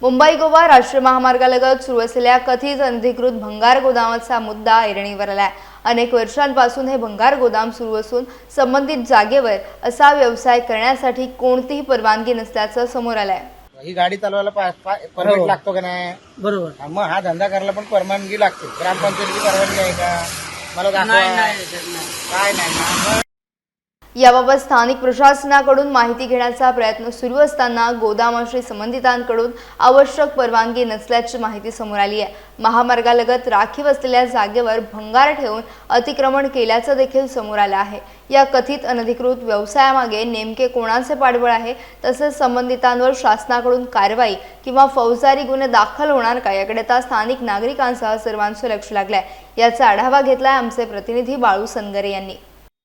मुंबई गोवा राष्ट्रीय महामार्गालगत सुरू असलेल्या कथित अनधिकृत भंगार गोदामाचा मुद्दा ऐरणीवर आलाय। अनेक वर्षांपासून हे भंगार गोदाम सुरू असून संबंधित जागेवर असा व्यवसाय करण्यासाठी कोणतीही परवानगी नसल्याचं समोर आलंय। ही गाडी चालवायला परमिट लागतो का नाही? बरोबर। मग हा धंदा करायला पण परवानगी लागते। ग्रामपंचायतीची परवानगी आहे का? मला दाखवा। काय नाही। याबाबत स्थानिक प्रशासनाकडून माहिती घेण्याचा प्रयत्न सुरू असताना गोदामाशी संबंधितांकडून आवश्यक परवानगी नसल्याची माहिती समोर आली आहे। महामार्गालगत राखीव असलेल्या जागेवर भंगार ठेवून अतिक्रमण केल्याचं देखील समोर आलं आहे। या कथित अनधिकृत व्यवसायामागे नेमके कोणाचे पाठबळ आहे, तसेच संबंधितांवर शासनाकडून कारवाई किंवा फौजदारी गुन्हे दाखल होणार का, याकडे आता स्थानिक नागरिकांसह सर्वांचं लक्ष लागलंय। याचा आढावा घेतलाय आमचे प्रतिनिधी बाळू सनगरे यांनी।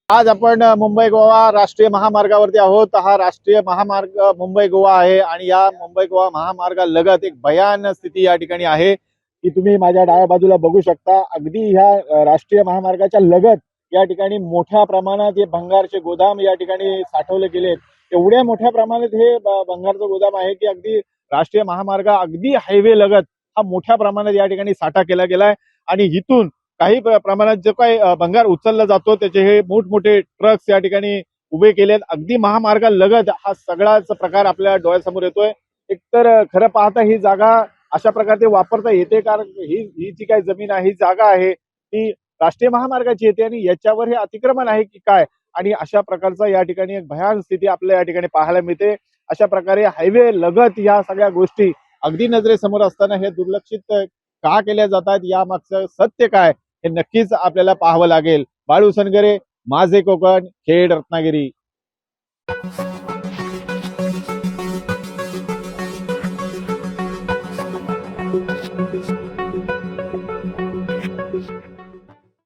आज आपण मुंबई गोवा राष्ट्रीय महामार्गावरती आहोत। हा राष्ट्रीय महामार्ग मुंबई गोवा आहे आणि या मुंबई गोवा महामार्गालगत एक भयान स्थिती या ठिकाणी आहे की तुम्ही माझ्या डाव्या बाजूला बघू शकता। अगदी ह्या राष्ट्रीय महामार्गाच्या लगत या ठिकाणी मोठ्या प्रमाणात हे भंगारचे गोदाम या ठिकाणी साठवले गेलेत। एवढ्या मोठ्या प्रमाणात हे भंगारचं गोदाम आहे की अगदी राष्ट्रीय महामार्ग अगदी हायवे लगत हा मोठ्या प्रमाणात या ठिकाणी साठा केला गेलाय आणि इथून काही प्रमाणात जो काही भंगार उचलला जातो त्याचे हे मोठमोठे ट्रक्स या ठिकाणी उभे केलेत। अगदी महामार्गालगत हा सगळाच प्रकार आपल्या डोळ्यासमोर येतोय। एकतर खरं पाहता ही जागा अशा प्रकारे वापरता येते, कारण ही जी काही जमीन आहे, ही जागा आहे ती राष्ट्रीय महामार्गाची येते आणि याच्यावर हे अतिक्रमण आहे की काय, आणि अशा प्रकारचा या ठिकाणी एक भयान स्थिती आपल्या या ठिकाणी पाहायला मिळते। अशा प्रकारे हायवे लगत या सगळ्या गोष्टी अगदी नजरेसमोर असताना हे दुर्लक्षित का केल्या जातात, या मागचं सत्य काय हे नक्कीच आपल्याला पाहावं लागेल। बाळू सनगरे, माझे कोकण, खेड, रत्नागिरी।